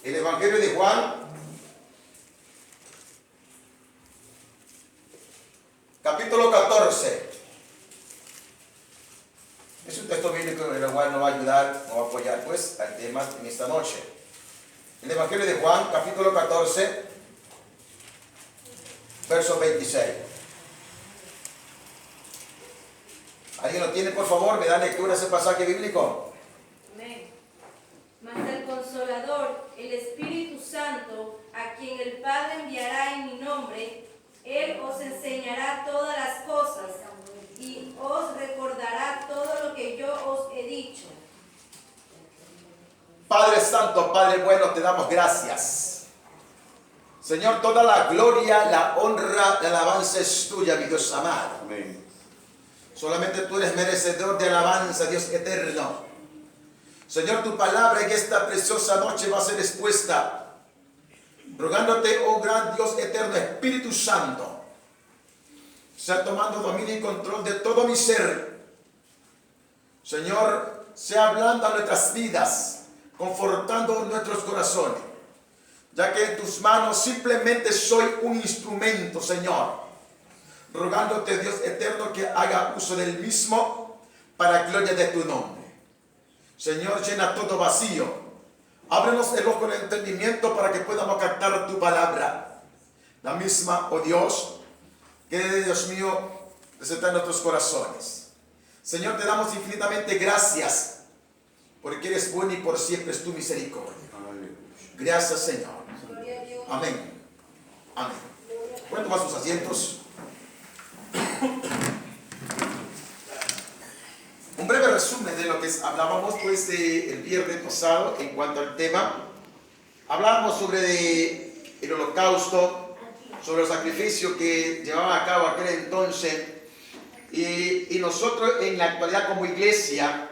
El Evangelio de Juan, capítulo 14. Es un texto bíblico en el cual nos va a ayudar, nos va a apoyar pues al tema en esta noche. El Evangelio de Juan, capítulo 14, verso 26. ¿Alguien lo tiene, por favor? ¿Me da lectura ese pasaje bíblico? Amén. Mas el Consolador, el Espíritu Santo, a quien el Padre enviará en mi nombre, Él os enseñará todas las cosas y os recordará todo lo que yo os he dicho. Padre Santo, Padre bueno, te damos gracias. Señor, toda la gloria, la honra, la alabanza es tuya, mi Dios amado. Amén. Solamente tú eres merecedor de alabanza, Dios eterno. Señor, tu palabra en esta preciosa noche va a ser expuesta, rogándote, oh gran Dios eterno, Espíritu Santo, sea tomando dominio y control de todo mi ser. Señor, sea hablando a nuestras vidas, confortando nuestros corazones, ya que en tus manos simplemente soy un instrumento, Señor. Rogándote, Dios eterno, que haga uso del mismo para gloria de tu nombre. Señor, llena todo vacío. Ábrenos el ojo del entendimiento para que podamos captar tu palabra. La misma, oh Dios, que Dios mío, desata en nuestros corazones. Señor, te damos infinitamente gracias, porque eres bueno y por siempre es tu misericordia. Gracias, Señor. Amén. Amén. Pueden tomar sus asientos. Un breve resumen de lo que hablábamos pues el viernes pasado en cuanto al tema. Hablábamos sobre el holocausto, sobre los sacrificios que llevaban a cabo aquel entonces, y nosotros en la actualidad como iglesia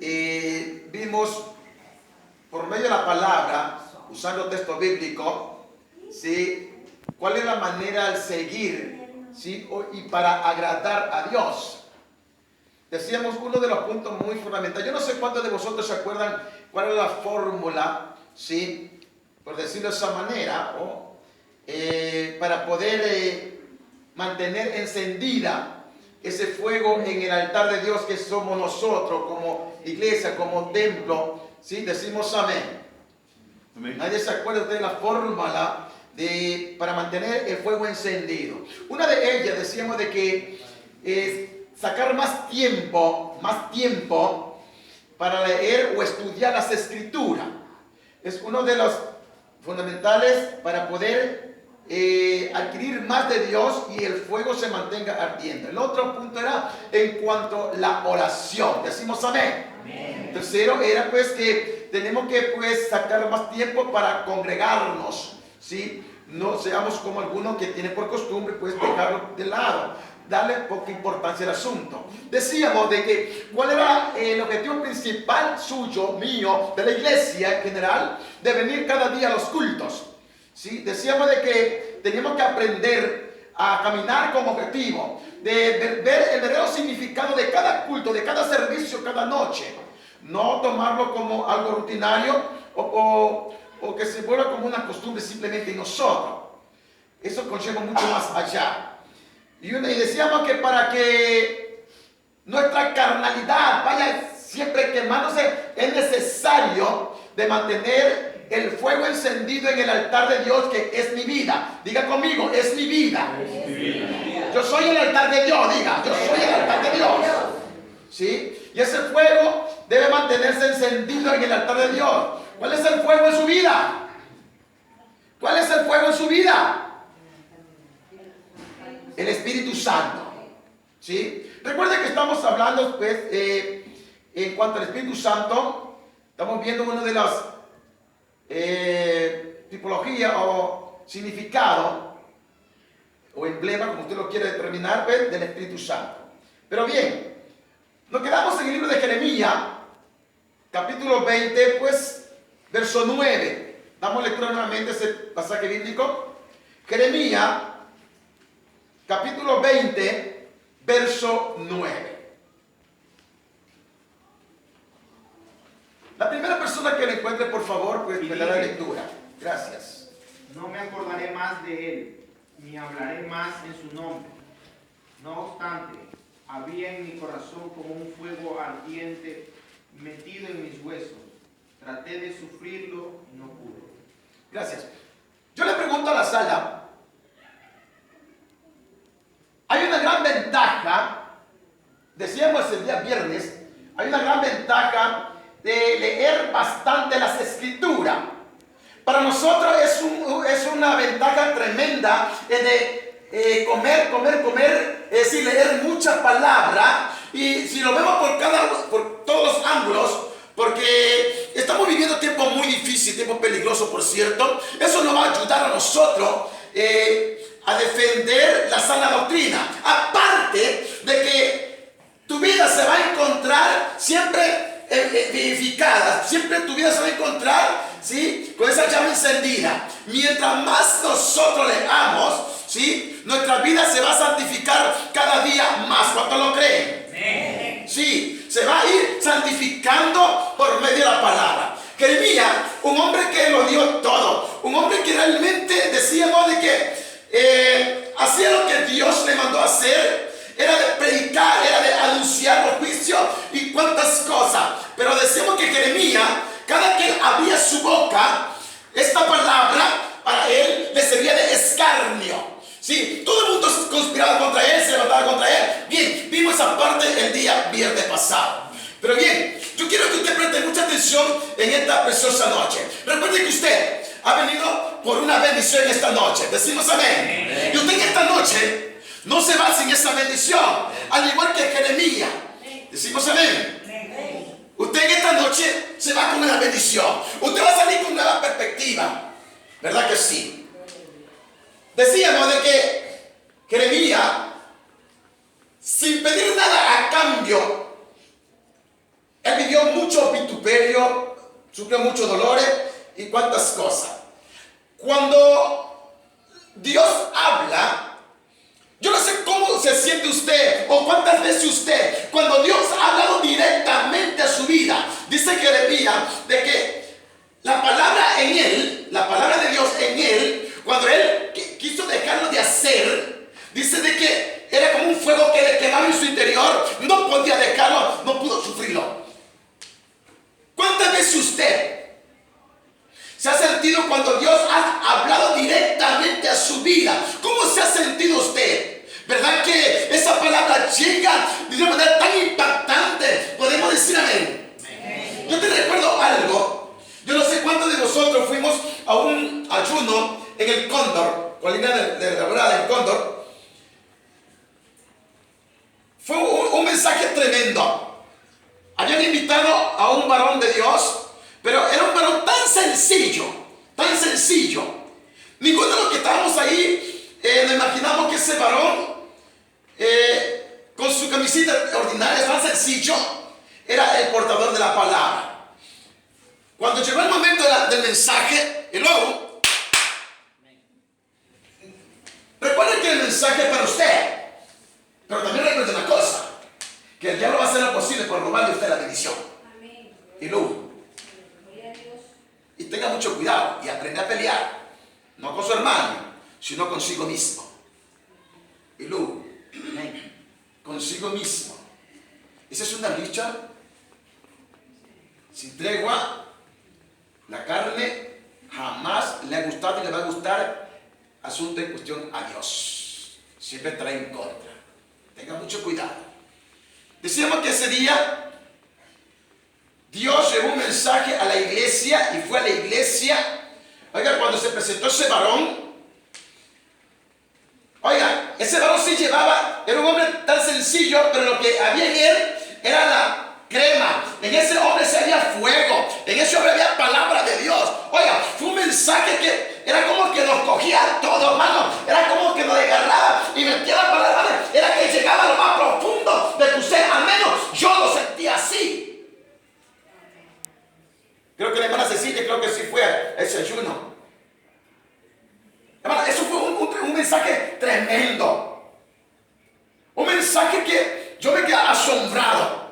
vimos por medio de la palabra, usando texto bíblico, ¿sí?, cuál es la manera de seguir, ¿sí?, y para agradar a Dios. Decíamos uno de los puntos muy fundamentales. Yo no sé cuántos de vosotros se acuerdan cuál es la fórmula, ¿sí?, por decirlo de esa manera, para poder mantener encendida ese fuego en el altar de Dios que somos nosotros como iglesia, como templo, ¿sí? Decimos amén. Amén. Nadie se acuerda de la fórmula para mantener el fuego encendido. Una de ellas decíamos de que sacar más tiempo para leer o estudiar las escrituras. Es uno de los fundamentales para poder adquirir más de Dios y el fuego se mantenga ardiendo. El otro punto era en cuanto a la oración. Decimos amén. Amén. Tercero era pues que tenemos que pues sacar más tiempo para congregarnos, ¿sí? No seamos como algunos que tienen por costumbre pues dejarlo de lado, darle poca importancia al asunto. Decíamos de que cuál era el objetivo principal suyo, mío, de la iglesia en general, de venir cada día a los cultos, ¿sí? Decíamos de que teníamos que aprender a caminar con objetivo, de ver el verdadero significado de cada culto, de cada servicio, cada noche. No tomarlo como algo rutinario o que se vuelva como una costumbre simplemente en nosotros. Eso conlleva mucho más allá. Y decíamos que para que nuestra carnalidad vaya siempre quemándose, es necesario de mantener el fuego encendido en el altar de Dios, que es mi vida. Diga conmigo, es mi vida. Es mi vida. Yo soy el altar de Dios, diga, yo soy el altar de Dios. ¿Sí? Y ese fuego debe mantenerse encendido en el altar de Dios. ¿Cuál es el fuego en su vida? ¿Cuál es el fuego en su vida? El Espíritu Santo. ¿Sí? Recuerden que estamos hablando pues, en cuanto al Espíritu Santo. Estamos viendo una de las tipologías o significado o emblema, como usted lo quiere determinar, pues, del Espíritu Santo. Pero bien, nos quedamos en el libro de Jeremías, capítulo 20, pues, verso 9. Damos lectura nuevamente a ese pasaje bíblico. Jeremías, capítulo 20, verso 9. La primera persona que lo encuentre, por favor, pues me da la lectura. Gracias. No me acordaré más de él, ni hablaré más en su nombre. No obstante, había en mi corazón como un fuego ardiente metido en mis huesos. Traté de sufrirlo y no pude. Gracias. Yo le pregunto a la sala, hay una gran ventaja, decíamos el día viernes, hay una gran ventaja de leer bastante las escrituras. Para nosotros es una ventaja tremenda de comer, es decir, leer mucha palabra. Y si lo vemos por todos los ángulos, porque estamos viviendo tiempos muy difíciles, tiempos peligrosos, por cierto, eso nos va a ayudar a nosotros a defender la sana doctrina. Aparte de que tu vida se va a encontrar siempre vivificada, siempre tu vida se va a encontrar, ¿sí?, con esa llama encendida. Mientras más nosotros leamos, ¿sí?, nuestra vida se va a santificar cada día más. ¿Cuántos lo creen? Sí, se va a ir santificando por medio de la palabra. Jeremías, un hombre que lo dio todo, un hombre que realmente decíamos de que hacía lo que Dios le mandó a hacer. Era de predicar, era de anunciar los juicios y cuantas cosas. Pero decimos que Jeremías, cada que él abría su boca, esta palabra para él le servía de escarnio. Sí, todo el mundo conspiraba contra él, se levantaba contra él. Bien, vimos esa parte el día viernes pasado. Pero bien, yo quiero que usted preste mucha atención en esta preciosa noche. Recuerde que usted ha venido por una bendición esta noche. Decimos amén. Y usted en esta noche no se va sin esa bendición, al igual que Jeremías. Decimos amén. Usted en esta noche se va con una bendición. Usted va a salir con una nueva perspectiva. ¿Verdad que sí? Decíamos de que Jeremías, sin pedir nada a cambio, él vivió mucho vituperio, sufrió muchos dolores y cuantas cosas. Cuando Dios habla, yo no sé cómo se siente usted o cuántas veces usted, cuando Dios ha hablado directamente a su vida, dice Jeremías de que la palabra en él, la palabra de Dios en él, cuando él quiso dejarlo de hacer, dice de que era como un fuego que le quemaba en su interior, no podía dejarlo, no pudo sufrirlo. ¿Cuántas veces usted se ha sentido cuando Dios ha hablado directamente a su vida? ¿Cómo se ha sentido usted? ¿Verdad que esa palabra llega de una manera tan impactante? Podemos decir amén. Yo te recuerdo algo. Yo no sé cuántos de nosotros fuimos a un ayuno en el Cóndor, colina de la Brada del Cóndor. Fue un mensaje tremendo. Habían invitado a un varón de Dios, pero era un varón tan sencillo, tan sencillo. Ninguno de los que estábamos ahí nos imaginamos que ese varón, con su camisita ordinaria, tan sencillo, era el portador de la palabra. Cuando llegó el momento del mensaje, y luego, recuerden que el mensaje es para usted, pero también recuerde una cosa, que el diablo va a hacer lo posible por robarle a usted la bendición. Amén. Y luego, y tenga mucho cuidado y aprenda a pelear, no con su hermano, sino consigo mismo. Y luego, consigo mismo. Esa es una lucha sin tregua. La carne jamás le ha gustado y le va a gustar asunto en cuestión a Dios. Siempre trae en contra. Tenga mucho cuidado. Decíamos que ese día Dios llevó un mensaje a la iglesia y fue a la iglesia. Oiga, cuando se presentó ese varón, oiga, ese varón sí llevaba, era un hombre tan sencillo, pero lo que había en él era la crema. En ese hombre se había fuego, en ese hombre había palabra de Dios. Oiga, fue un mensaje que era como que nos cogía todo, hermano. Era como que nos agarraba y metía la palabra. Era que llegaba a lo más profundo de tu ser. Al menos yo lo sentía así. Creo que la hermana Cecilia, creo que sí fue a ese ayuno. Hermano, eso fue un mensaje tremendo. Un mensaje que yo me quedé asombrado.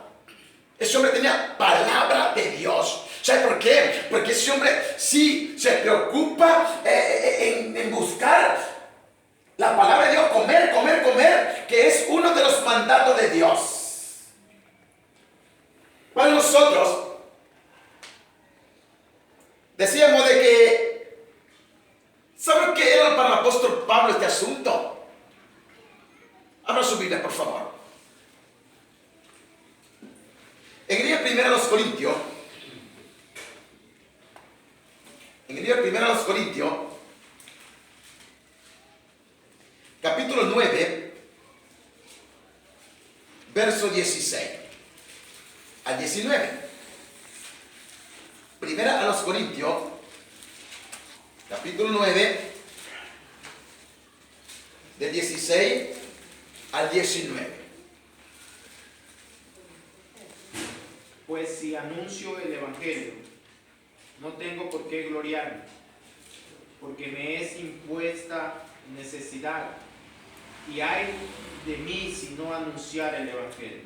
Ese hombre tenía palabra de Dios. siempre sí se preocupa en buscar la palabra de Dios, comer, que es uno de los mandatos de Dios. Para nosotros, decíamos de que, ¿saben qué era para el apóstol Pablo este asunto? Abra su Biblia, por favor. En el libro 1 a los Corintios, capítulo 9, verso 16 al 19. Primera a los Corintios, capítulo 9, de 16 al 19. Pues si anuncio el Evangelio, no tengo por qué gloriarme, porque me es impuesta necesidad, y hay de mí si no anunciar el Evangelio.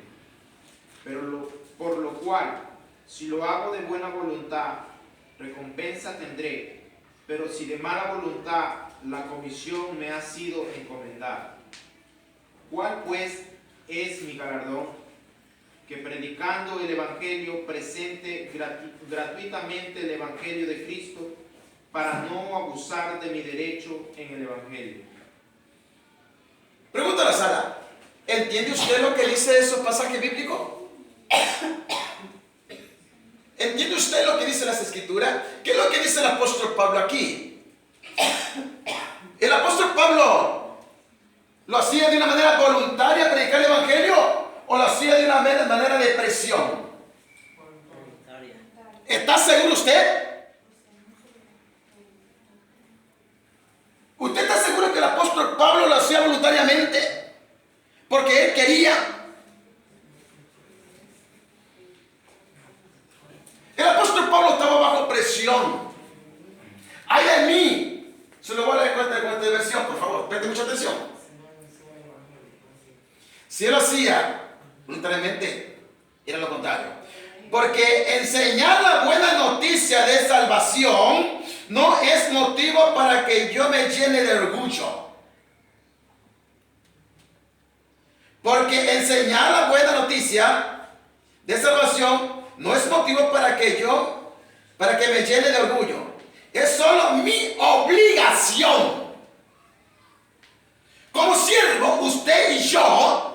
Por lo cual, si lo hago de buena voluntad, recompensa tendré, pero si de mala voluntad, la comisión me ha sido encomendada. ¿Cuál pues es mi galardón? Que predicando el Evangelio presente gratuitamente el Evangelio de Cristo, para no abusar de mi derecho en el Evangelio. Pregunta a la sala, ¿entiende usted lo que dice esos pasajes bíblicos? ¿Entiende usted lo que dice las Escrituras? ¿Qué es lo que dice el apóstol Pablo aquí? El apóstol Pablo lo hacía de una manera voluntaria predicar el Evangelio, o lo hacía de una manera de presión. ¿Está seguro usted? ¿Usted está seguro que el apóstol Pablo lo hacía voluntariamente? Porque él quería. El apóstol Pablo estaba bajo presión. ¡Ay de mí! Se lo voy a leer con esta versión, por favor. Preste mucha atención. Si él lo hacía voluntariamente, era lo contrario. Porque enseñar la buena noticia de salvación no es motivo para que yo me llene de orgullo. Porque enseñar la buena noticia de salvación no es motivo para que me llene de orgullo. Es solo mi obligación. Como siervo, usted y yo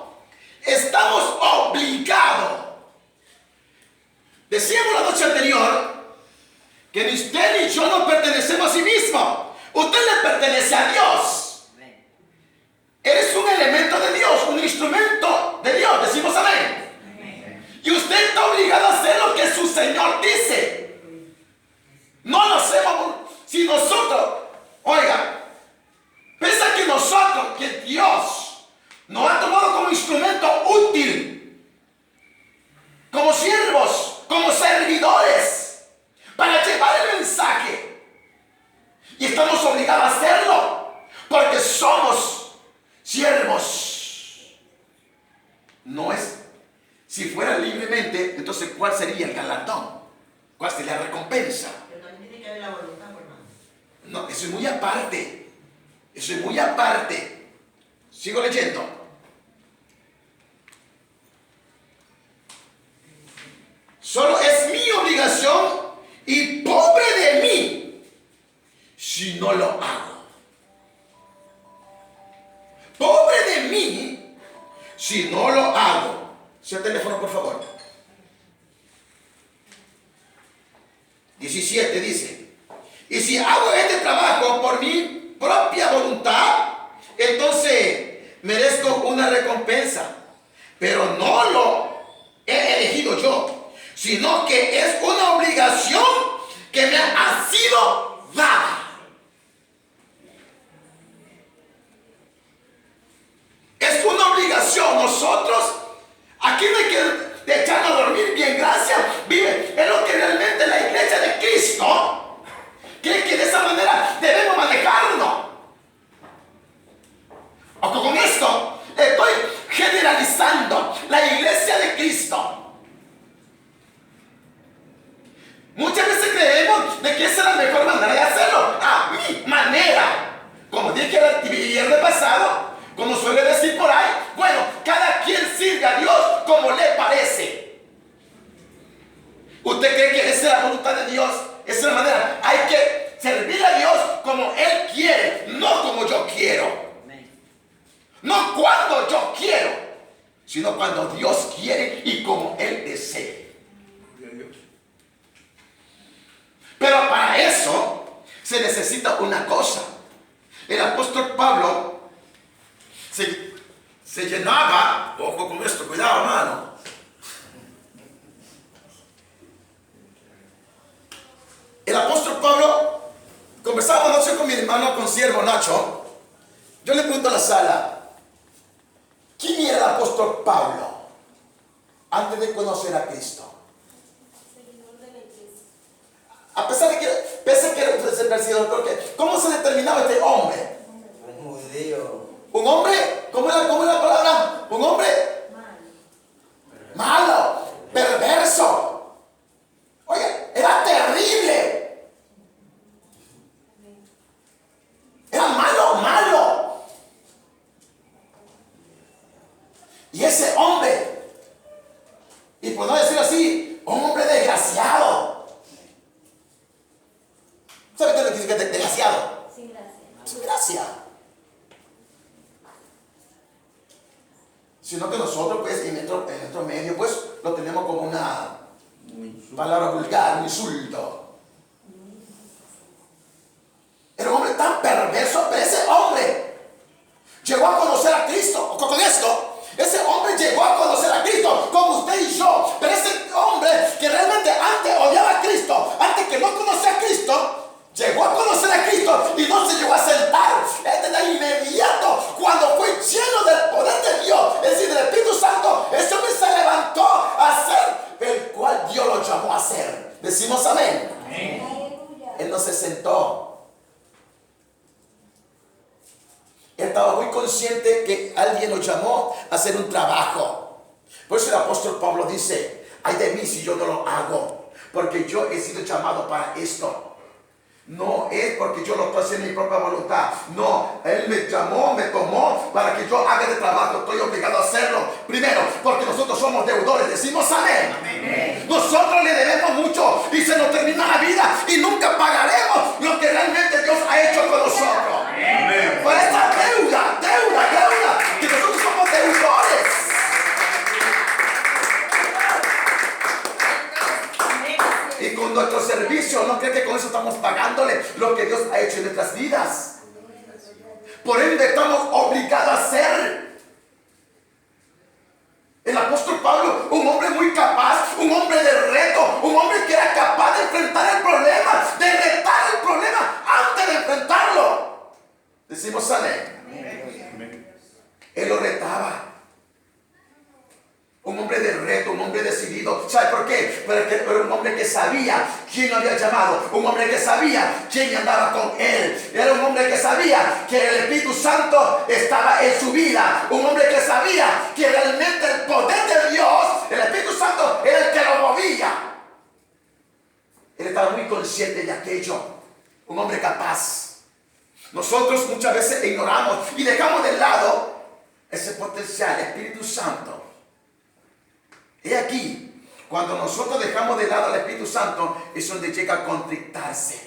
estamos obligados. Decíamos la noche anterior que ni usted ni yo no pertenecemos a sí mismo. Usted le pertenece a Dios. Eres un elemento de Dios, un instrumento de Dios. Decimos amén. Y usted está obligado a hacer lo que su Señor dice. No lo hacemos. Si nosotros, oiga, piensa que nosotros, que Dios nos ha tomado como instrumento útil, como siervos, como servidores, para llevar el mensaje. Y estamos obligados a hacerlo, porque somos siervos. No es, si fuera libremente, entonces ¿cuál sería el galardón? ¿Cuál sería la recompensa? Pero también tiene que haber la voluntad, hermano. No, eso es muy aparte. Eso es muy aparte. Sigo leyendo. Solo es mi obligación y pobre de mí si no lo hago. Pobre de mí si no lo hago. Sea el teléfono, por favor. 17 dice: y si hago este trabajo por mi propia voluntad, entonces merezco una recompensa. Pero no lo he elegido yo, sino que es una obligación que me ha sido dada. Es una obligación. Nosotros, aquí no hay que echarnos a dormir bien, gracias, vive. Es lo que realmente la iglesia de Cristo cree que de esa manera debemos manejarlo. Ojo con esto, estoy generalizando la iglesia de Cristo. Muchas veces creemos sino cuando Dios quiere y como Él desee. Pero para eso se necesita una cosa. El apóstol Pablo se llenaba, ojo con esto, cuidado hermano. El apóstol Pablo, conversaba anoche con mi hermano consiervo Nacho. Yo le pregunto a la sala, ¿quién era el apóstol Pablo antes de conocer a Cristo? Seguidor de la iglesia. A pesar de que, pese a que era un perseguidor, porque ¿cómo se determinaba este hombre? Un judío. Un hombre, ¿cómo es la palabra? Un hombre malo, perverso. Oye, era terrible. Era malo. Y ese hombre, y por no decir así, un hombre desgraciado. ¿Sabe qué es lo que significa desgraciado? Sin gracia. Sin gracia. Sino que nosotros, pues, en nuestro medio, pues, lo tenemos como una palabra vulgar, un insulto. Era un hombre tan perverso, pero ese hombre llegó a conocer a Cristo. Con esto, ese hombre llegó a conocer a Cristo, como usted y yo. Pero ese hombre que realmente antes odiaba a Cristo, antes que no conocía a Cristo, llegó a conocer a Cristo y no se llegó a sentar. De inmediato, cuando fue lleno del poder de Dios, es decir, del Espíritu Santo, ese hombre se levantó a hacer el cual Dios lo llamó a hacer. Decimos amén. Él no se sentó. Él estaba muy consciente que alguien lo llamó a hacer un trabajo. Por eso el apóstol Pablo dice, ay de mí si yo no lo hago, porque yo he sido llamado para esto. No es porque yo lo estoy haciendo en mi propia voluntad. No, Él me llamó, me tomó para que yo haga el trabajo. Estoy obligado a hacerlo. Primero, porque nosotros somos deudores. Decimos amén. Amén. Nosotros le debemos mucho y se nos termina la vida y nunca pagaremos lo que realmente Dios ha hecho con nosotros. Amén. Por esta deuda, que nosotros somos deudores. Y con nuestro servicio, no cree que con eso estamos pagándole lo que Dios ha hecho en nuestras vidas. Por ende, estamos obligados a hacer. El apóstol Pablo, un hombre muy capaz, un hombre de reto, un hombre que era capaz de enfrentar el problema, de retar el problema antes de enfrentarlo. Decimos amén. Él lo retaba. Un hombre de reto, un hombre decidido. ¿Sabe por qué? Porque era un hombre que sabía quién lo había llamado. Un hombre que sabía quién andaba con él. Era un hombre que sabía que el Espíritu Santo estaba en su vida. Un hombre que sabía que realmente el poder de Dios, el Espíritu Santo, era el que lo movía. Él estaba muy consciente de aquello. Un hombre capaz. Nosotros muchas veces ignoramos y dejamos de lado ese potencial, el Espíritu Santo. He aquí, cuando nosotros dejamos de lado al Espíritu Santo, es donde llega a contrictarse.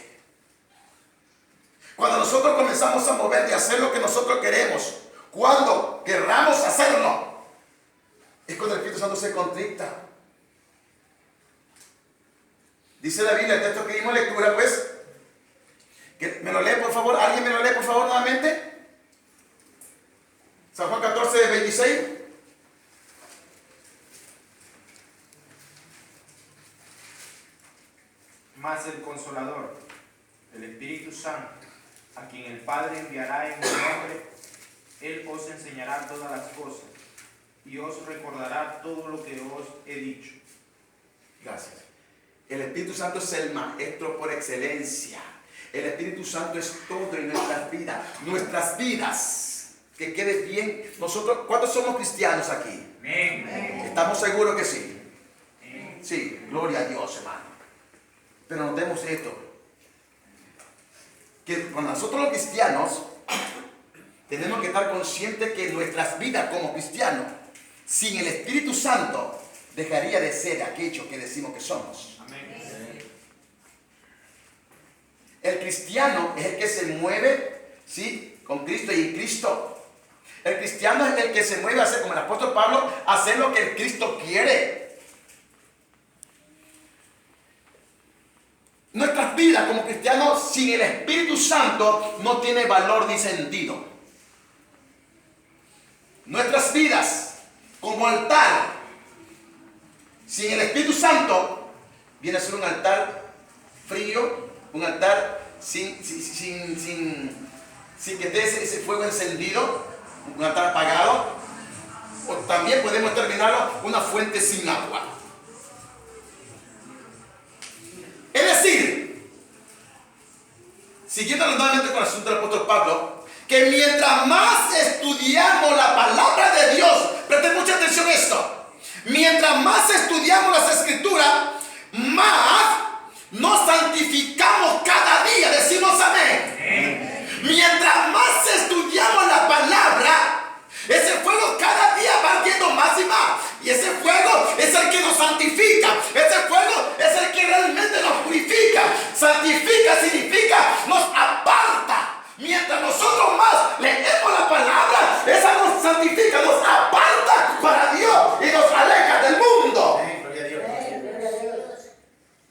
Cuando nosotros comenzamos a mover y hacer lo que nosotros queremos, cuando querramos hacerlo, es cuando el Espíritu Santo se contricta. Dice la Biblia, el texto que dimos lectura, pues, que me lo lee por favor, alguien me lo lee por favor nuevamente. San Juan 14, 26. Mas el Consolador, el Espíritu Santo, a quien el Padre enviará en mi nombre, Él os enseñará todas las cosas y os recordará todo lo que os he dicho. Gracias. El Espíritu Santo es el maestro por excelencia. El Espíritu Santo es todo en nuestras vidas. Nuestras vidas. Que quede bien. Nosotros, ¿cuántos somos cristianos aquí? Amén. ¿Estamos seguros que sí? Sí, gloria a Dios, hermano. Pero notemos esto, que cuando nosotros los cristianos tenemos que estar conscientes que nuestras vidas como cristianos, sin el Espíritu Santo, dejaría de ser aquello que decimos que somos. Amén. El cristiano es el que se mueve, ¿sí?, con Cristo y en Cristo. El cristiano es el que se mueve a hacer, como el apóstol Pablo, a hacer lo que el Cristo quiere. Nuestras vidas como cristianos sin el Espíritu Santo no tiene valor ni sentido. Nuestras vidas como altar sin el Espíritu Santo viene a ser un altar frío, un altar sin que esté ese fuego encendido, un altar apagado, o también podemos terminarlo una fuente sin agua. Es decir, siguiendo nuevamente con el asunto del apóstol Pablo, que mientras más estudiamos la palabra de Dios, presten mucha atención a esto, mientras más estudiamos las escrituras, más nos santificamos cada día, decimos amén. Mientras más estudiamos la palabra, ese fuego cada día va ardiendo más y más. Y ese fuego es el que nos santifica. Ese fuego es el que realmente nos purifica. Santifica significa nos aparta. Mientras nosotros más leemos la palabra, esa nos santifica, nos aparta para Dios y nos aleja del mundo.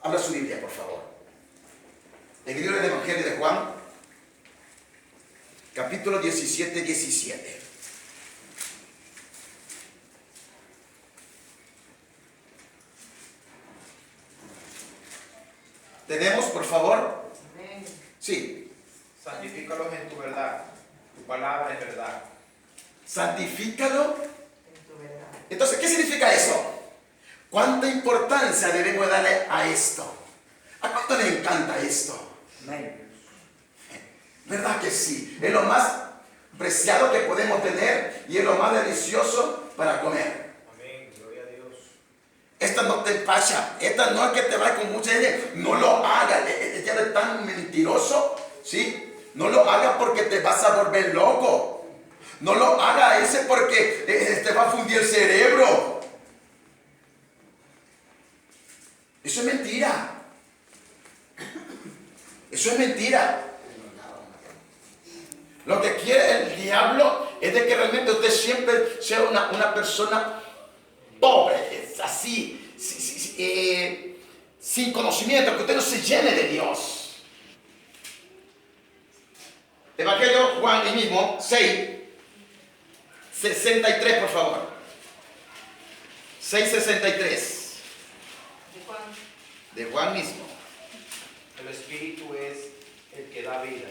Abra su Biblia, por favor. En el libro del Evangelio de Juan, capítulo 17. ¿Tenemos, por favor? Sí. Santifícalos en tu verdad. Tu palabra es verdad. Santifícalo. Entonces, ¿qué significa eso? ¿Cuánta importancia debemos darle a esto? ¿A cuánto le encanta esto? ¿Verdad que sí? Es lo más preciado que podemos tener y es lo más delicioso para comer. Amén, gloria a Dios. Esta no te empacha, esta no es que te va con mucha gente, no lo hagas, ya eres tan mentiroso, ¿sí? No lo hagas porque te vas a volver loco. No lo hagas ese porque te va a fundir el cerebro. Eso es mentira. Eso es mentira. Lo que quiere el diablo es de que realmente usted siempre sea una persona pobre, es así, sin conocimiento, que usted no se llene de Dios. Evangelio Juan el mismo, 6:63, por favor. 6:63. De Juan mismo. El Espíritu es el que da vida.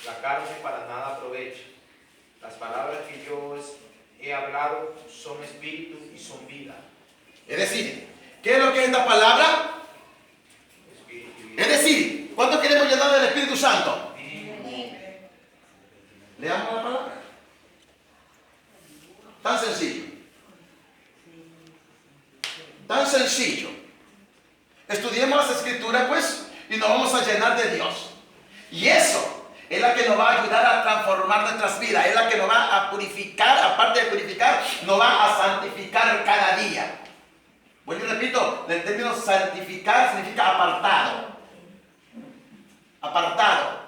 La carne para nada aprovecha. Las palabras que yo he hablado son espíritu y son vida. Es decir, ¿qué es lo que es esta palabra? Espíritu y vida. Es decir, ¿cuánto queremos llenar del Espíritu Santo? Leamos la palabra. Tan sencillo. Tan sencillo. Estudiemos las escrituras, pues, y nos vamos a llenar de Dios. Y eso es la que nos va a ayudar a transformar nuestras vidas. Es la que nos va a purificar, aparte de purificar, nos va a santificar cada día. Bueno, yo repito, el término santificar significa apartado. Apartado.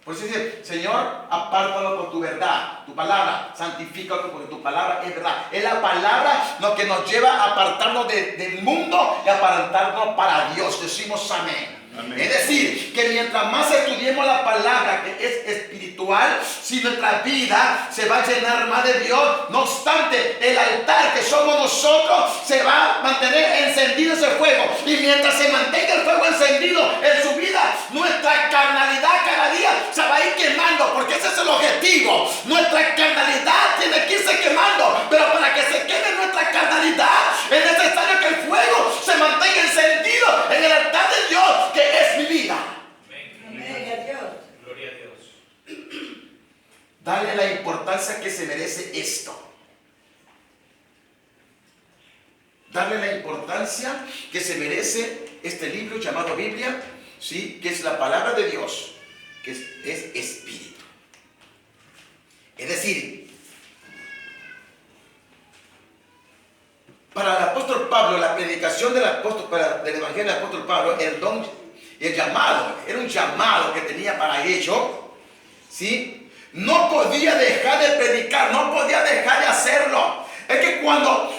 Por eso dice, Señor, apártalo con tu verdad, tu palabra, santifícalo porque tu palabra es verdad. Es la palabra lo que nos lleva a apartarnos del mundo y apartarnos para Dios. Decimos amén. Amén. Es decir, que mientras más estudiemos la palabra que es espiritual, si nuestra vida se va a llenar más de Dios, no obstante, el altar que somos nosotros se va a mantener encendido ese fuego. Y mientras se mantenga el fuego encendido en su vida, nuestra carnalidad cada día se va a ir quemando, porque ese es el objetivo. Nuestra carnalidad tiene que irse quemando, pero para que se queme nuestra carnalidad es necesario que el fuego se mantenga encendido en el altar de Dios, que es mi vida. Amén. Gloria a Dios. Dale la importancia que se merece esto. Darle la importancia que se merece este libro llamado Biblia, ¿sí? Que es la palabra de Dios, que es espíritu. Es decir, para el apóstol Pablo, la predicación del Evangelio del apóstol Pablo, el don, el llamado, era un llamado que tenía para ello, ¿sí? no podía dejar de predicar, no podía dejar de hacerlo. Es que cuando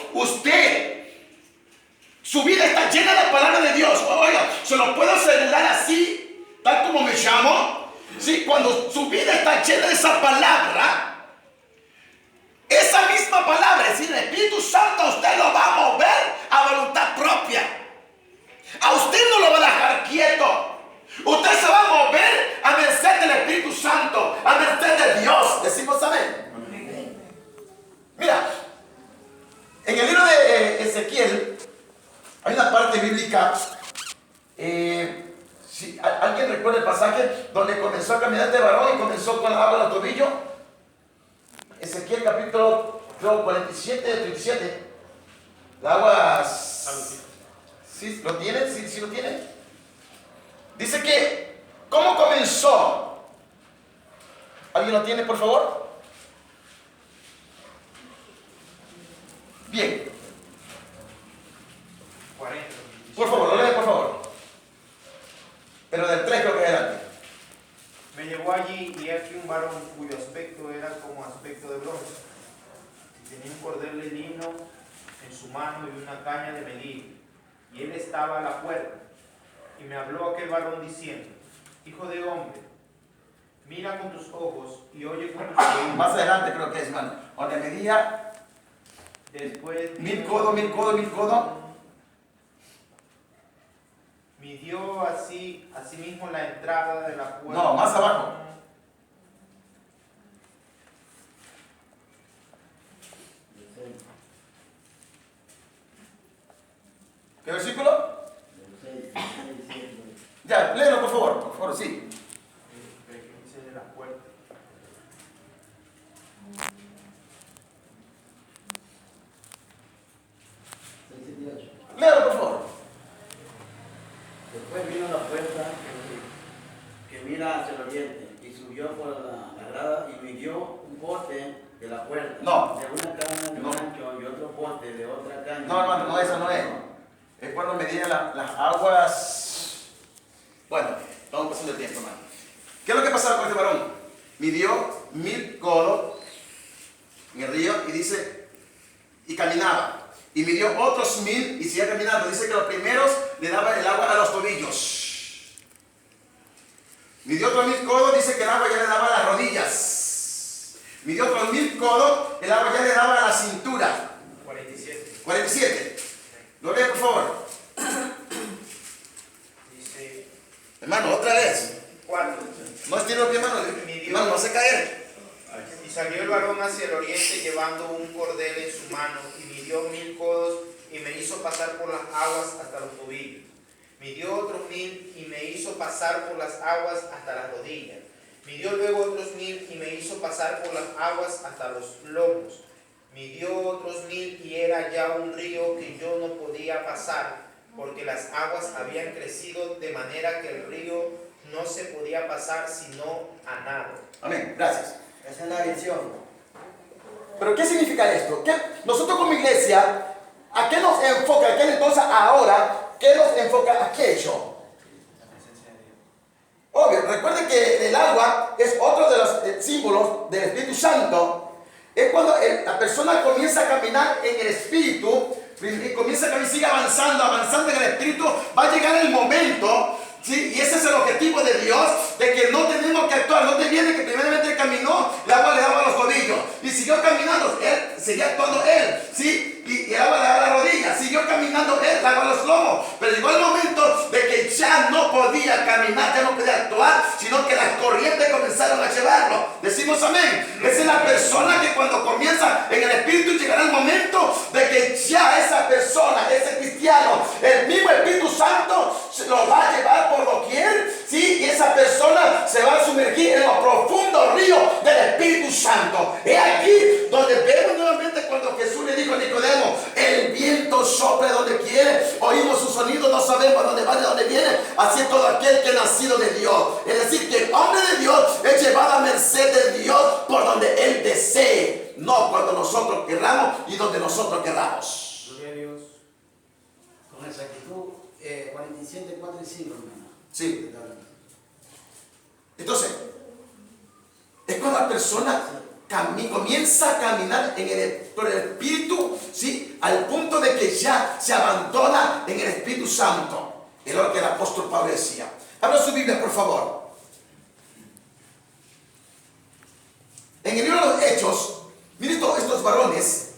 su vida está llena de la palabra de Dios, oiga, se lo puedo asegurar así, tal como me llamo. Sí, cuando su vida está llena de esa misma palabra, es decir, el Espíritu Santo a usted lo va a mover a voluntad propia. A usted no lo va a dejar quieto. Usted se va a mover a merced del Espíritu Santo, a merced de Dios. Decimos amén. Mira, en el libro de Ezequiel hay una parte bíblica. Si alguien recuerda el pasaje donde comenzó a caminar este varón y comenzó con agua al tobillo. Ezequiel capítulo 47, 37. El agua. ¿Sí lo tienen? ¿Sí lo tienen? Dice que, ¿cómo comenzó? ¿Alguien lo tiene, por favor? Bien. 40. Por favor, lo leen, por favor. Pero del 3 creo que adelante. Me llevó allí y aquí un varón cuyo aspecto era como aspecto de bronce. Y tenía un cordel de lino en su mano y una caña de medir. Y él estaba a la puerta. Y me habló aquel varón diciendo: Hijo de hombre, mira con tus ojos y oye con tus oídos. Más adelante creo que es, hermano. Donde medía Después 1000 codos, 1000 codos, 1000 codos. midió asimismo la entrada de la puerta. No, más abajo. ¿Qué versículo? Ya, léelo por favor, sí. De la puerta. Léelo por favor. Después vino la puerta que mira hacia el oriente y subió por la grada y midió un poste de la puerta. No. De una caña de No. ancho y otro poste de otra caña. No, hermano, no, eso no es. Es cuando medían las aguas. Bueno, estamos pasando el tiempo, hermano. ¿Qué es lo que pasaba con este varón? Midió 1000 codos en el río y dice, y caminaba. Y midió otros 1000 y seguía caminando. Dice que los primeros le daban el agua a los tobillos. Midió otros 1000 codos, dice que el agua ya le daba a las rodillas. Midió otros 1000 codos, el agua ya le daba a la cintura. 47. 47. Lo lea, por favor. Dice Hermano, otra vez. 4. No estiro los pies, hermano. Hermano, no se caer. Y salió el varón hacia el oriente llevando un cordel en su mano y midió 1000 codos y me hizo pasar por las aguas hasta los tobillos. Midió otros 1000 y me hizo pasar por las aguas hasta las rodillas. Midió luego otros 1000 y me hizo pasar por las aguas hasta los lomos. Midió otros 1000 y era ya un río que yo no podía pasar, porque las aguas habían crecido de manera que el río no se podía pasar sino a nado. Amén. Gracias. Esa es la visión. Pero ¿qué significa esto? ¿Qué? Nosotros como iglesia, ¿a qué nos enfoca aquel entonces ahora? ¿Qué nos enfoca aquello? Obvio, recuerden que el agua es otro de los símbolos del Espíritu Santo. Es cuando la persona comienza a caminar en el Espíritu, y comienza a caminar, sigue avanzando en el Espíritu, va a llegar el momento, ¿sí? Y ese es el objetivo de Dios, de que no tenemos que actuar. No te viene que primeramente caminó, el agua le daba a los tobillos, y siguió caminando, él seguía actuando él, ¿sí? Y el agua le daba a la rodilla, siguió caminando él, le daba a los lomos, pero llegó el momento de que ya no podía caminar, ya no podía actuar, sino que las corrientes comenzaron a llevarlo. Decimos amén. Esa es la persona que cuando comienza en el Espíritu llegará el momento de que ya esa persona, ese cristiano, el mismo Espíritu Santo se lo va a llevar por doquier, ¿sí? Y esa persona se va a sumergir en los profundos ríos del Espíritu Santo. Es aquí donde vemos nuevamente cuando Jesús le dijo a Nicodemo: el viento sopla donde quiere, oímos su sonido, no sabemos dónde va, de dónde viene. Así es todo aquel que es nacido de Dios. Es decir, que el hombre de Dios es llevado a merced de Dios por donde Él desee, no cuando nosotros querramos y donde nosotros querramos. Gloria a Dios. Con exactitud, 47, 4 y 5, hermano. Sí. Entonces, es cuando la persona comienza a caminar por el Espíritu, ¿sí? Al punto de que ya se abandona en el Espíritu Santo. Es lo que el apóstol Pablo decía. Abra su Biblia, por favor. En el libro de los Hechos, miren todos estos varones.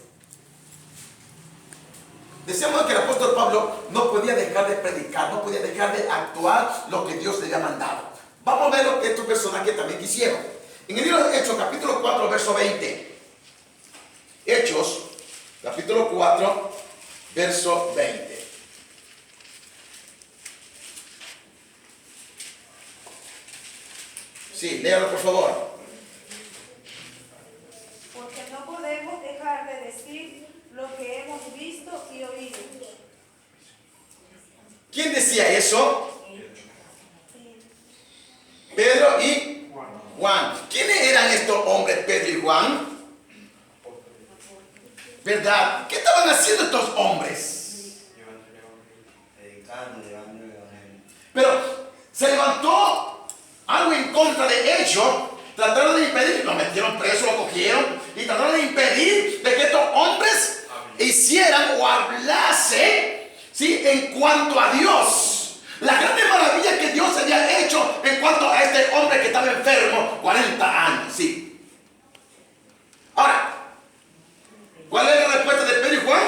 Decíamos que el apóstol Pablo no podía dejar de predicar, no podía dejar de actuar lo que Dios le había mandado. Vamos a ver lo que estos personajes también quisieron. En el libro de Hechos, capítulo 4, verso 20. Hechos, capítulo 4, verso 20. Sí, léalo por favor. Porque no podemos dejar de decir lo que hemos visto y oído. ¿Quién decía eso? Pedro y Juan. ¿Quiénes eran estos hombres, Pedro y Juan? ¿Verdad? ¿Qué estaban haciendo estos hombres? Predicando, llevando el evangelio. Pero se levantó algo en contra de ellos. Trataron de impedir, lo metieron preso, lo cogieron y trataron de impedir de que estos hombres hicieran o hablasen, ¿sí?, en cuanto a Dios. La grande maravilla que Dios había hecho en cuanto a este hombre que estaba enfermo 40 años, sí. Ahora, ¿cuál es la respuesta de Pedro y Juan?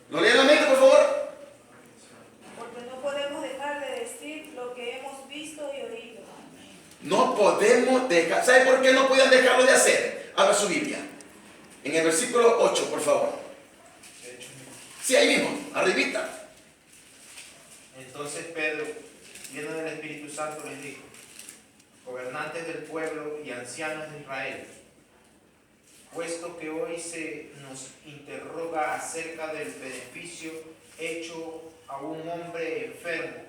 ¿Lo leen en la mente, por favor? Porque no podemos dejar de decir lo que hemos visto y oído. No podemos dejar. ¿Sabe por qué no podían dejarlo de hacer? Abra su Biblia. En el versículo 8, por favor. Sí, ahí mismo, arribita. Entonces Pedro, lleno del Espíritu Santo, les dijo: gobernantes del pueblo y ancianos de Israel, puesto que hoy se nos interroga acerca del beneficio hecho a un hombre enfermo,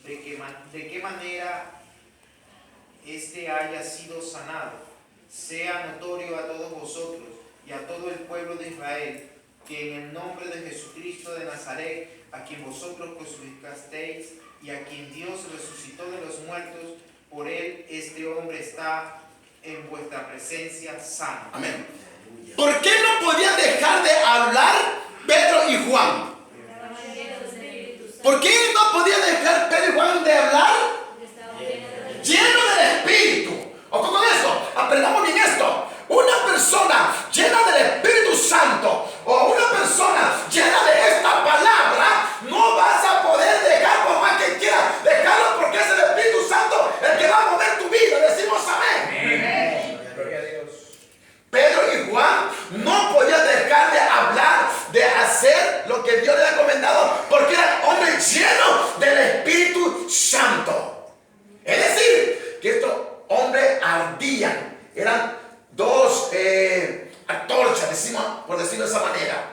de qué manera éste haya sido sanado, sea notorio a todos vosotros y a todo el pueblo de Israel, que en el nombre de Jesucristo de Nazaret, a quien vosotros crucificasteis y a quien Dios resucitó de los muertos, por él este hombre está en vuestra presencia sano. Amén. ¿Por qué no podían dejar de hablar Pedro y Juan? ¿Por qué no podían dejar Pedro y Juan de hablar? Lleno del Espíritu. Ojo con esto, aprendamos bien esto. Una persona llena del Espíritu Santo o una persona llena de esta palabra, no vas a poder dejar, por más que quieras dejarlo, porque es el Espíritu Santo el que va a mover tu vida. Decimos amén. Gloria a Dios. Pedro y Juan no podían dejar de hablar, de hacer lo que Dios les ha encomendado, porque eran hombres llenos del Espíritu Santo. Es decir, que estos hombres ardían, eran dos antorchas, decimos, por decirlo de esa manera.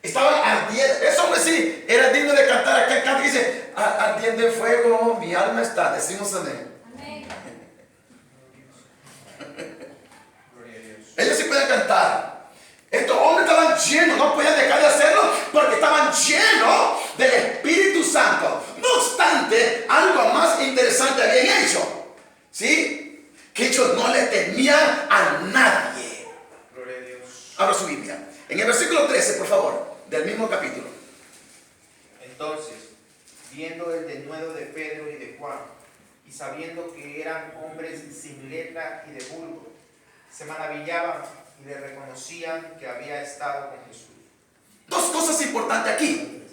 Estaban ardiendo. Ese hombre sí era digno de cantar aquel canto que dice: ardiendo en fuego mi alma está. Decimos amén. Ellos sí pueden cantar. Estos hombres estaban llenos, no podían dejar de hacerlo porque estaban llenos del Espíritu Santo. No obstante, algo más interesante habían hecho, ¿sí? Que ellos no le temían a nadie. Gloria a Dios. Abra su Biblia. En el versículo 13, por favor, del mismo capítulo. Entonces, viendo el denuedo de Pedro y de Juan, y sabiendo que eran hombres sin letra y de vulgo, se maravillaban y le reconocían que había estado con Jesús. Dos cosas importantes aquí.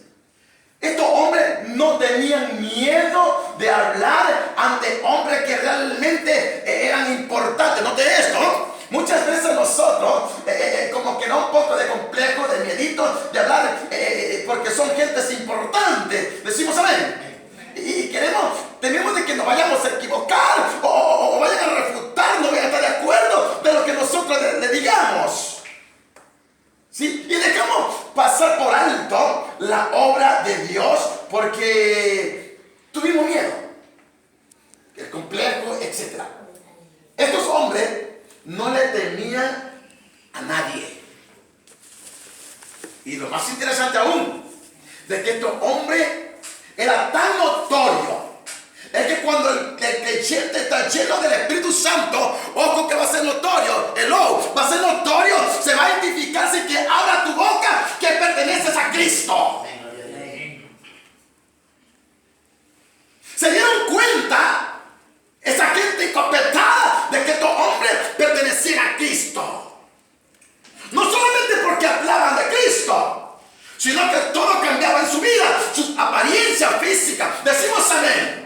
Estos hombres no tenían miedo de hablar ante hombres que realmente eran importantes. Note esto. Muchas veces nosotros, como que da un poco de complejo, de miedito de hablar, porque son gentes importantes. Decimos amén. Y tememos de que nos vayamos a equivocar o vayan a refutar, no vayan a estar de acuerdo de lo que nosotros le digamos. ¿Sí? Y dejamos pasar por alto la obra de Dios porque tuvimos miedo, el complejo, etc. Estos hombres no le temían a nadie. Y lo más interesante aún, de que estos hombres era tan notorio es que cuando el creyente está lleno del Espíritu Santo, ojo que va a ser notorio, va a ser notorio, se va a identificar si que abra tu boca que perteneces a Cristo. Se dieron cuenta esa gente encopetada de que estos hombres pertenecían a Cristo. No solamente porque hablaban de Cristo, sino que todo cambiaba en su vida, su apariencia física. Decimos amén.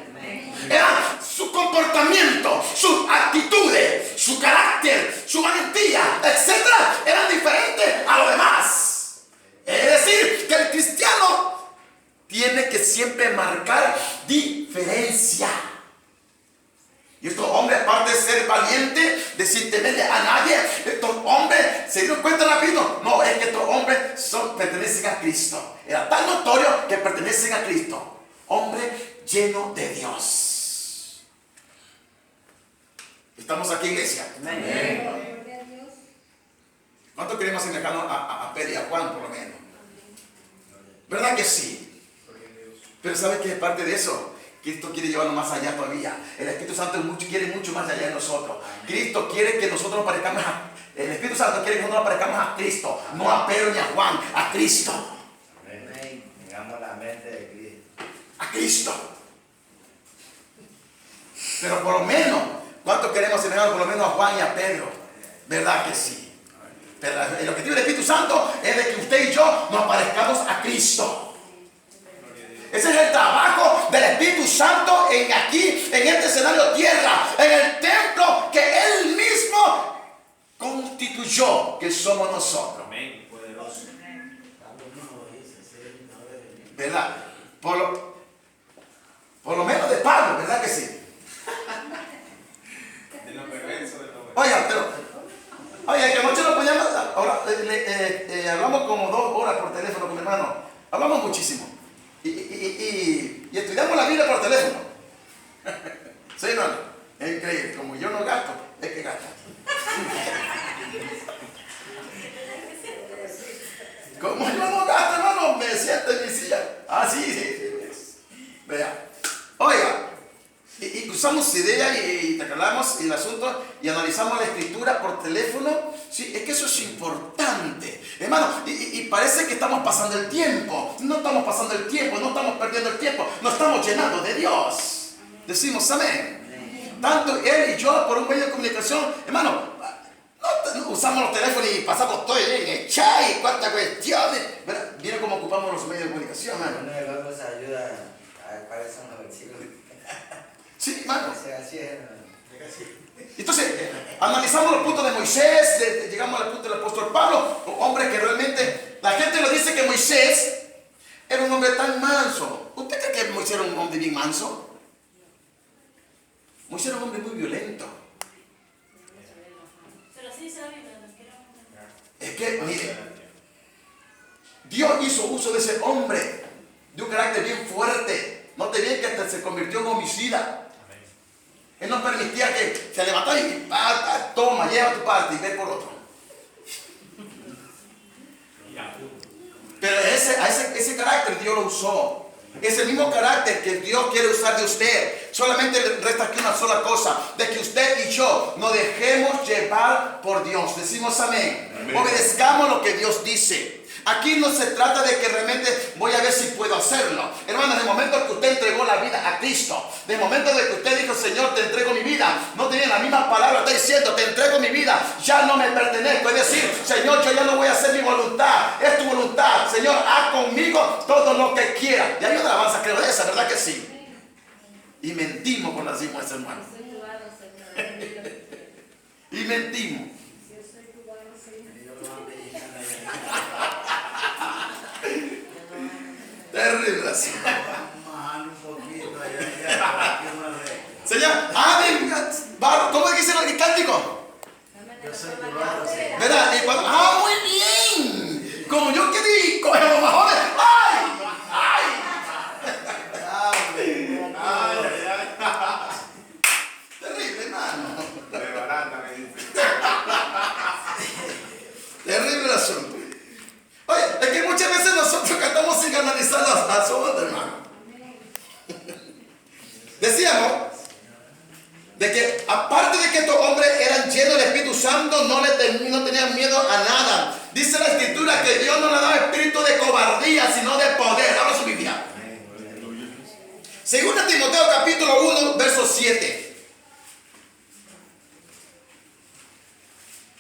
Era su comportamiento, sus actitudes, su carácter, su valentía, etcétera, eran diferentes a los demás. Es decir, que el cristiano tiene que siempre marcar diferencia. Y estos hombres, aparte de ser valientes, de sin temerle a nadie, estos hombres se dieron cuenta rápido. No, es que estos hombres pertenecen a Cristo. Era tan notorio que pertenecen a Cristo. Hombre lleno de Dios. Estamos aquí, iglesia. Amén. ¿Cuánto queremos semejarnos a Pedro y a Juan, por lo menos? ¿Verdad que sí? Pero ¿sabe qué es parte de eso? Cristo quiere llevarnos más allá todavía. El Espíritu Santo quiere mucho más allá de nosotros. Cristo quiere que nosotros parezcamos el Espíritu Santo quiere que nosotros parezcamos a Cristo, no a Pedro ni a Juan, a Cristo. Amén. Tengamos la mente de Cristo. A Cristo. Pero por lo menos, ¿cuánto queremos semejar por lo menos a Juan y a Pedro? ¿Verdad que sí? Pero el objetivo del Espíritu Santo es de que usted y yo nos parezcamos a Cristo. Ese es el trabajo del Espíritu Santo en este escenario tierra, en el templo que Él mismo constituyó, que somos nosotros. Amén. Poderoso. ¿Verdad? Por lo menos de Pablo, ¿verdad que sí? De lo perverso de todo. Oye, que anoche nos poníamos, ahora hablamos como 2 horas por teléfono con mi hermano, hablamos muchísimo. Y estudiamos la Biblia por teléfono. Sí, hermano, es increíble. Como yo no gasto, es que gasta. Como yo no gasto, hermano, me siento en mi silla. Ah, sí. Vea. Oiga, y cruzamos ideas y tacalamos el asunto y analizamos la escritura por teléfono. Sí, es que eso es importante, hermano, y parece que estamos pasando el tiempo. No estamos pasando el tiempo, no estamos perdiendo el tiempo, nos estamos llenando de Dios. Decimos amén. Tanto él y yo por un medio de comunicación, hermano, no usamos los teléfonos y pasamos todo en el chat y cuántas cuestiones. Mira cómo ocupamos los medios de comunicación, hermano. Uno de los dos ayuda a ver cuáles son los versículos. Sí, hermano. Así es. Entonces, analizamos los puntos de Moisés, llegamos al punto del apóstol Pablo, un hombre que realmente, la gente lo dice que Moisés era un hombre tan manso. ¿Usted cree que Moisés era un hombre bien manso? Moisés era un hombre muy violento. Pero sí dice la Biblia, Es que, mire, Dios hizo uso de ese hombre, de un carácter bien fuerte. Note bien que hasta se convirtió en homicida. Él no permitía que se levantara y toma, lleva tu parte y ve por otro. Pero ese carácter Dios lo usó. Es el mismo carácter que Dios quiere usar de usted. Solamente le resta aquí una sola cosa: de que usted y yo nos dejemos llevar por Dios. Decimos amén. Obedezcamos lo que Dios dice. Aquí no se trata de que realmente voy a ver si puedo hacerlo. Hermano, en el momento que usted entregó la vida a Cristo, en el momento de que usted dijo: Señor, te entrego mi vida, no tenía la misma palabra, está diciendo: te entrego mi vida, ya no me pertenezco. Es decir, Señor, yo ya no voy a hacer mi voluntad, es tu voluntad. Señor, haz conmigo todo lo que quiera. Y hay una alabanza, creo de esa, ¿verdad que sí? Y mentimos cuando decimos eso, hermano. Y mentimos. Terrible así. Señor, ¿cómo dice el cántico? ¿Verdad? Muy bien. Como yo quería coger a los más jóvenes. Terrible, hermano. De barata, me dice. Terrible el asunto. Oye, es que muchas veces nosotros cantamos sin analizar las ondas, hermano. Decíamos de que aparte de que estos hombres eran llenos del Espíritu Santo, no tenían miedo a nada. Dice la Escritura que Dios no le daba espíritu de cobardía, sino de poder. Abra su Biblia. Segunda Timoteo capítulo 1, verso 7.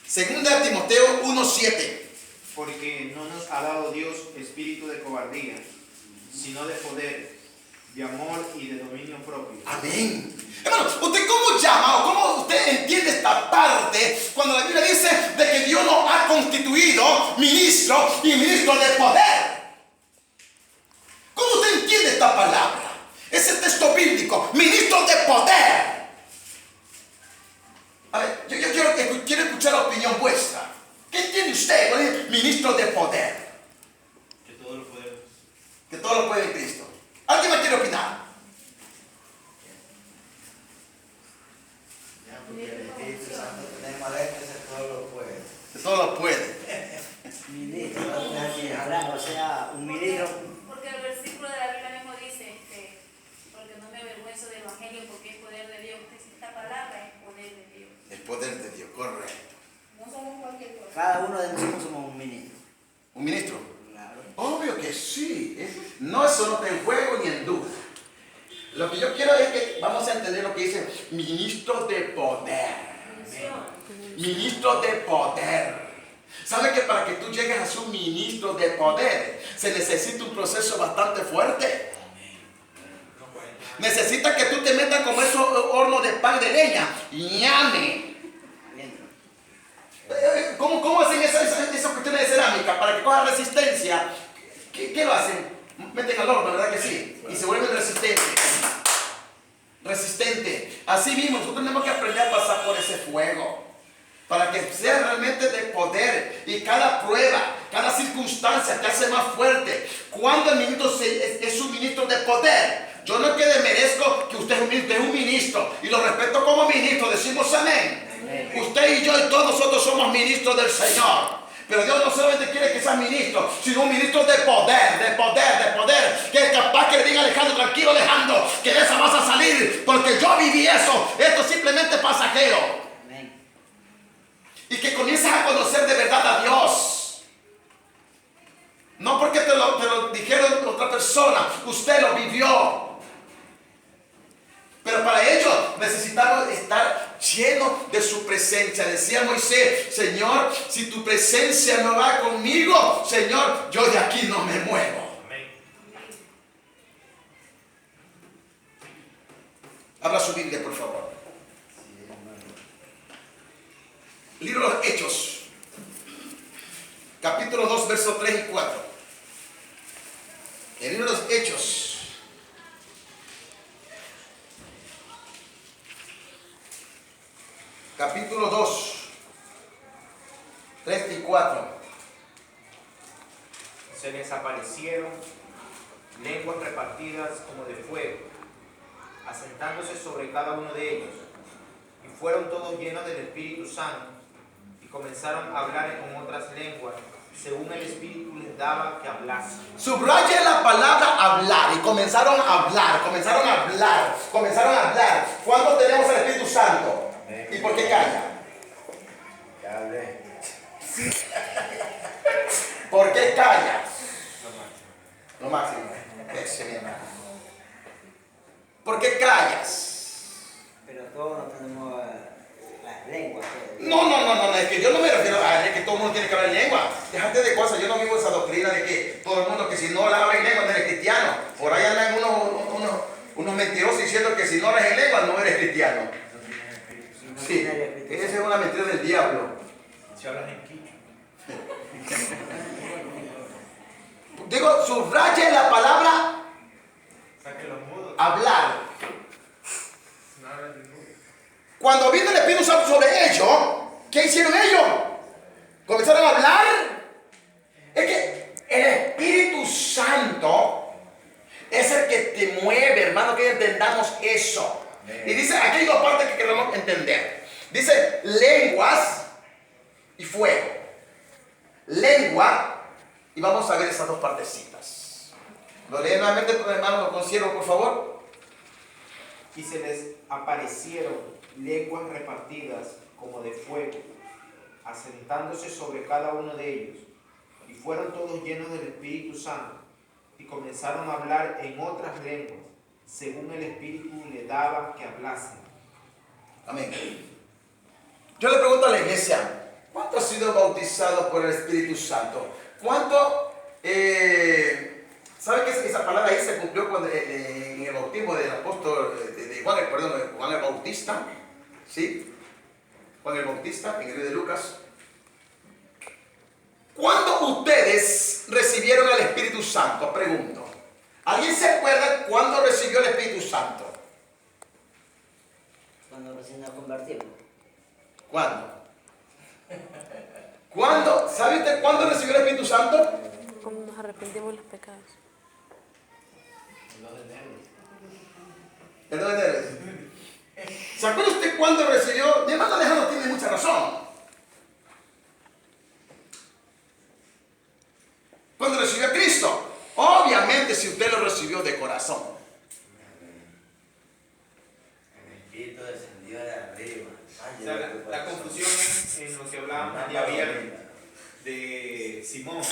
Segunda Timoteo 1, 7. Porque no nos ha dado Dios espíritu de cobardía, sino de poder, de amor y de dominio propio. Amén. Hermano, ¿usted cómo llama o cómo usted entiende esta parte cuando la Biblia dice de que Dios nos ha constituido ministro y ministro de poder? ¿Cómo usted entiende esta palabra? Ese texto bíblico, ministro de poder. A ver, yo quiero escuchar la opinión vuestra. ¿Qué entiende usted con el ministro de poder? Que todo lo podemos. Que todo lo puede en Cristo. ¿Alguien me quiere opinar? Ya, porque el Espíritu Santo tenemos adentro, ese todo lo puede. Que todo lo puede. Ministro, o sea, un ministro. Porque el versículo de la Biblia mismo dice, porque no me avergüenzo del Evangelio, porque es poder de Dios. Esta palabra es poder de Dios. El poder de Dios, correcto. No somos cualquier cosa. Cada uno de nosotros somos un ministro. ¿Un ministro? Claro. Obvio que sí. No, eso no está en juego ni en duda. Lo que yo quiero es que vamos a entender lo que dice ministro de poder. Ministro de poder. ¿Sabe que para que tú llegues a ser un ministro de poder se necesita un proceso bastante fuerte? Necesita que tú te metas como esos hornos de pan de leña. ¡Llame! ¿Cómo hacen esas cuestiones de cerámica? Para que coja resistencia. ¿Qué lo hacen? Meten al horno, ¿verdad que sí? Y se vuelven resistentes. Resistente. Así mismo, nosotros tenemos que aprender a pasar por ese fuego. Para que sea realmente de poder. Y cada prueba, cada circunstancia te hace más fuerte. Cuando el ministro es un ministro de poder. Yo no es que merezco que usted es un ministro. Y lo respeto como ministro. Decimos amén. Usted y yo y todos nosotros somos ministros del Señor. Pero Dios no solamente quiere que seas ministro, sino un ministro de poder, de poder, de poder. Que es capaz que le diga a Alejandro, tranquilo Alejandro, que de esa vas a salir. Porque yo viví eso. Esto es simplemente pasajero. Amén. Y que comiences a conocer de verdad a Dios. No porque te lo dijeron otra persona. Usted lo vivió. Pero para ello necesitamos estar llenos de su presencia. Decía Moisés, Señor, si tu presencia no va conmigo, Señor, yo de aquí no me muevo. Abra su Biblia, por favor. Libro de los Hechos, capítulo 2, versos 3 y 4. El libro de los Hechos. Capítulo 2, 3 y 4. Se les aparecieron lenguas repartidas como de fuego, asentándose sobre cada uno de ellos. Y fueron todos llenos del Espíritu Santo y comenzaron a hablar con otras lenguas, según el Espíritu les daba que hablasen. Subraye la palabra hablar y comenzaron a hablar. ¿Cuándo tenemos el Espíritu Santo? ¿Y por qué calla? Ya hablé. ¿Por qué calla? Lo máximo. Eso, mi hermano. ¿Por qué callas? Pero todos no tenemos las lenguas. No, es que yo no me refiero a que todo el mundo tiene que hablar en lengua. Déjate de cosas, yo no vivo esa doctrina de que todo el mundo que si no habla en lengua no eres cristiano. Por ahí andan unos mentirosos diciendo que si no hablas en lengua no eres cristiano. Sí, esa es una mentira del diablo. Si hablas en quicho. Digo, subraye la palabra Saque los mudos. hablar. No hablas de mudos. Cuando vino el Espíritu Santo sobre ellos, ¿qué hicieron ellos? Comenzaron a hablar. Es que el Espíritu Santo es el que te mueve, hermano, que entendamos eso. Y dice, aquí hay dos partes que queremos entender. Dice lenguas y fuego. Lengua, y vamos a ver esas dos partecitas. Lo leen nuevamente, hermano, lo considero, por favor. y se les aparecieron lenguas repartidas como de fuego, asentándose sobre cada uno de ellos. Y fueron todos llenos del Espíritu Santo y comenzaron a hablar en otras lenguas, según el Espíritu le daba que hablasen. Amén. Yo le pregunto a la iglesia, ¿cuánto ha sido bautizado por el Espíritu Santo? ¿Cuánto, sabe que esa palabra ahí se cumplió cuando, en el bautismo del apóstol, de Juan, Juan el Bautista, ¿sí? Juan el Bautista, en el libro de Lucas. ¿Cuándo ustedes recibieron el Espíritu Santo? Pregunto. ¿Alguien se acuerda cuándo recibió el Espíritu Santo? Cuando recién nos convertimos. ¿Cuándo? ¿Cuándo? ¿Sabe usted cuándo recibió el Espíritu Santo? ¿Cómo nos arrepentimos de los pecados? El 2 de enero. ¿Se acuerda usted cuándo recibió? Mi hermano Alejandro tiene mucha razón. Cuando recibió a Cristo. Obviamente si usted lo recibió de corazón. El Espíritu descendió de arriba. O sea, la confusión en lo que hablábamos el día viernes de Simón.